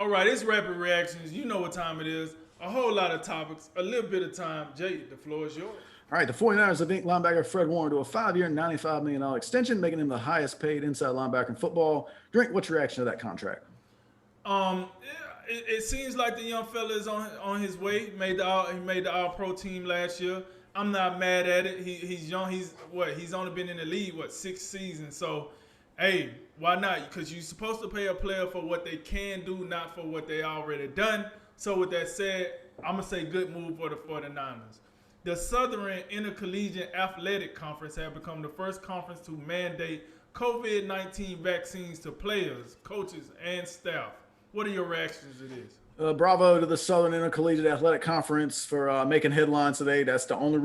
All right, it's rapid reactions. You know what time it is. A whole lot of topics, a little bit of time. Jay, the floor is yours. All right, the 49ers have inked linebacker Fred Warner to a 5-year, $95 million extension, making him the highest paid inside linebacker in football. Drink, what's your reaction to that contract? It seems like the young fella is on his way. He made the All Pro team last year. I'm not mad at it. He's young. He's only been in the league 6 seasons. So, hey, why not? Because you're supposed to pay a player for what they can do, not for what they already done. So with that said, I'm gonna say good move for the 49ers. The Southern Intercollegiate Athletic Conference have become the first conference to mandate COVID-19 vaccines to players, coaches, and staff. What are your reactions to this? Bravo to the Southern Intercollegiate Athletic Conference for making headlines today. That's the only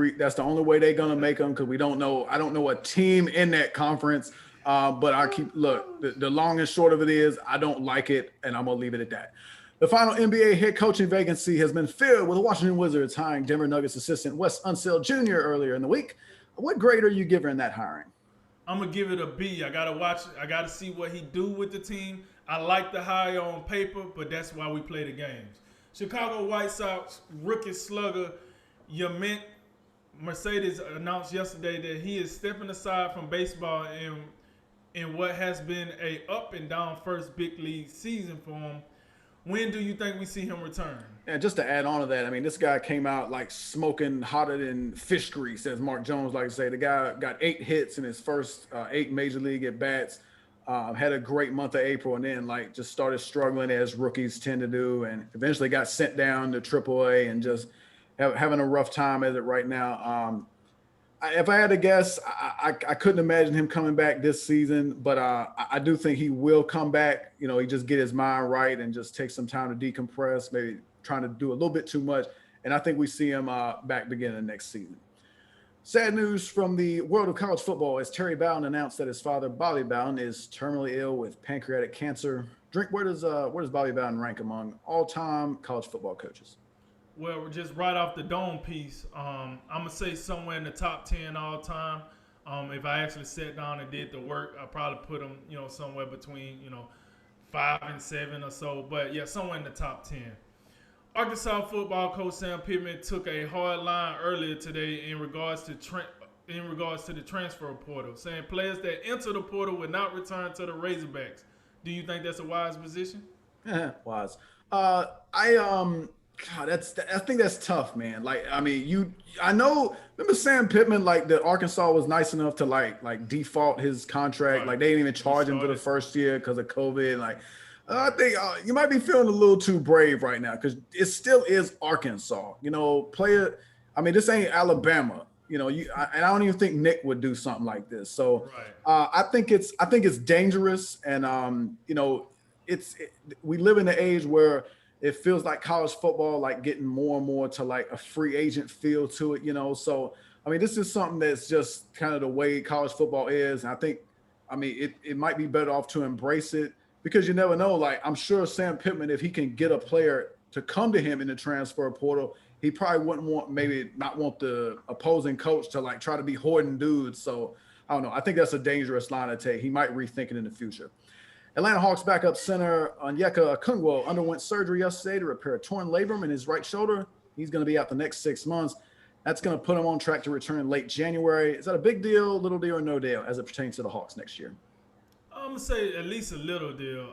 way they're gonna make them because we don't know. I don't know a team in that conference. But I keep look. The long and short of it is I don't like it, and I'm gonna leave it at that. The final NBA head coaching vacancy has been filled with the Washington Wizards hiring Denver Nuggets assistant Wes Unseld Jr. earlier in the week. What grade are you giving that hiring? I'm gonna give it a B. I gotta watch. I gotta see what he do with the team. I like the hire on paper, but that's why we play the games. Chicago White Sox rookie slugger Yament Mercedes announced yesterday that he is stepping aside from baseball in what has been a up and down first big league season for him. When do you think we see him return? And just to add on to that, I mean, this guy came out like smoking hotter than fish grease, as Mark Jones likes to say. The guy got 8 hits in his first 8 major league at bats. Had a great month of April, and then like just started struggling as rookies tend to do, and eventually got sent down to AAA and just having a rough time at it right now. If I had to guess, I couldn't imagine him coming back this season, but I do think he will come back. You know, he just get his mind right and just take some time to decompress, maybe trying to do a little bit too much. And I think we see him back beginning next season. Sad news from the world of college football as Terry Bowden announced that his father, Bobby Bowden, is terminally ill with pancreatic cancer. Drink, where does Bobby Bowden rank among all-time college football coaches? Well, just right off the dome piece, I'm gonna say somewhere in the top 10 all time. If I actually sat down and did the work, I probably put him, somewhere between 5 and 7 or so. But yeah, somewhere in the top 10. Arkansas football coach Sam Pittman took a hard line earlier today in regards to the transfer portal, saying players that enter the portal will not return to the Razorbacks. Do you think that's a wise position? Wise. God, I think that's tough, man. Like, I mean, I know. Remember Sam Pittman? Like, the Arkansas was nice enough to like default his contract. Right. Like, they didn't even charge him for the first year because of COVID. Like, I think you might be feeling a little too brave right now because it still is Arkansas. Player. I mean, this ain't Alabama. And I don't even think Nick would do something like this. So, Right. I think it's dangerous, and we live in an age where it feels like college football like getting more and more to like a free agent feel to it. So I mean, this is something that's just kind of the way college football is, and it might be better off to embrace it because you never know. Like, I'm sure Sam Pittman, if he can get a player to come to him in the transfer portal, he probably wouldn't not want the opposing coach to like try to be hoarding dudes. So I don't know, I think that's a dangerous line to take. He might rethink it in the future. Atlanta Hawks backup center Onyeka Okongwu underwent surgery yesterday to repair a torn labrum in his right shoulder. He's going to be out the next 6 months. That's going to put him on track to return in late January. Is that a big deal, little deal, or no deal as it pertains to the Hawks next year? I'm gonna say at least a little deal.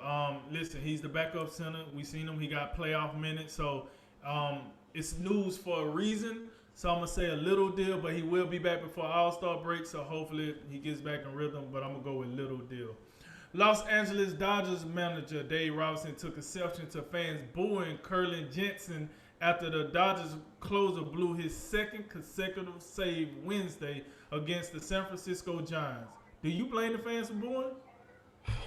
Listen, he's the backup center. We seen him. He got playoff minutes, so it's news for a reason. So I'm gonna say a little deal, but he will be back before All-Star break. So hopefully he gets back in rhythm. But I'm gonna go with little deal. Los Angeles Dodgers manager Dave Robinson took exception to fans booing Curlin Jensen after the Dodgers closer blew his second consecutive save Wednesday against the San Francisco Giants. Do you blame the fans for booing?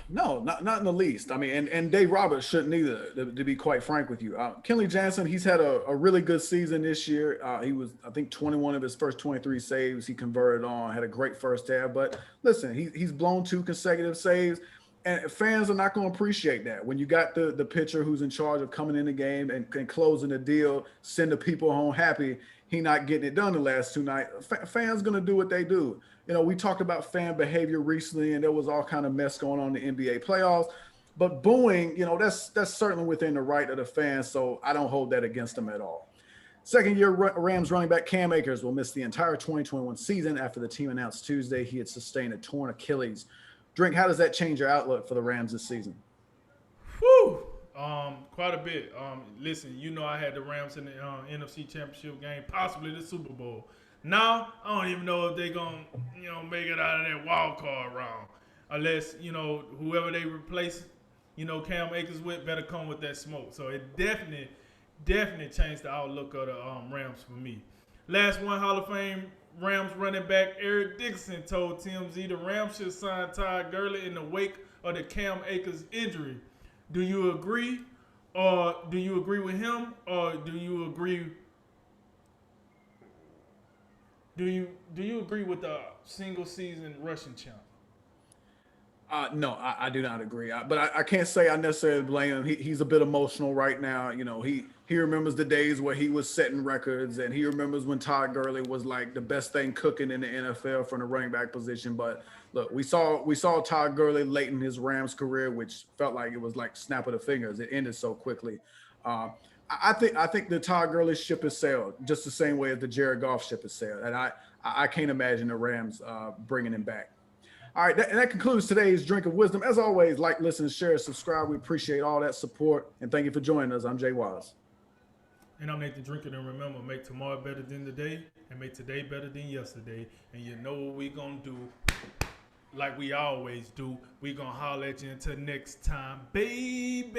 No, not in the least. I mean, and Dave Roberts shouldn't either, to be quite frank with you. Kenley Jansen, he's had a really good season this year. He was, I think, 21 of his first 23 saves he converted on, had a great first half. But listen, he's blown 2 consecutive saves, and fans are not going to appreciate that. When you got the pitcher who's in charge of coming in the game and closing the deal, send the people home happy, he not getting it done the last 2 nights. Fans going to do what they do. We talked about fan behavior recently, and there was all kind of mess going on in the NBA playoffs. But booing, that's certainly within the right of the fans. So I don't hold that against them at all. Second-year Rams running back Cam Akers will miss the entire 2021 season after the team announced Tuesday he had sustained a torn Achilles. Drink, how does that change your outlook for the Rams this season? Whew. Quite a bit. Listen, I had the Rams in the NFC Championship game, possibly the Super Bowl. Now, I don't even know if they're going to, make it out of that wild card round. Unless, whoever they replace, Cam Akers with better come with that smoke. So it definitely changed the outlook of the Rams for me. Last one, Hall of Fame Rams running back Eric Dickerson told TMZ the Rams should sign Todd Gurley in the wake of the Cam Akers injury. Do you agree? Or do you agree with him? Or do you agree? Do you agree with the single season rushing champ? No, I do not agree. But I can't say I necessarily blame him. He's a bit emotional right now. He remembers the days where he was setting records, and he remembers when Todd Gurley was like the best thing cooking in the NFL from the running back position. But look, we saw Todd Gurley late in his Rams career, which felt like it was like snap of the fingers. It ended so quickly. I think the Todd Gurley ship has sailed just the same way as the Jared Goff ship has sailed, and I can't imagine the Rams bringing him back. All right, that concludes today's Drink of Wisdom. As always, like, listen, share, subscribe. We appreciate all that support, and thank you for joining us. I'm Jay Wise. And I'm Nathan Drinker, and remember, make tomorrow better than today, and make today better than yesterday. And you know what we gonna do, like we always do. We gonna holler at you until next time, baby.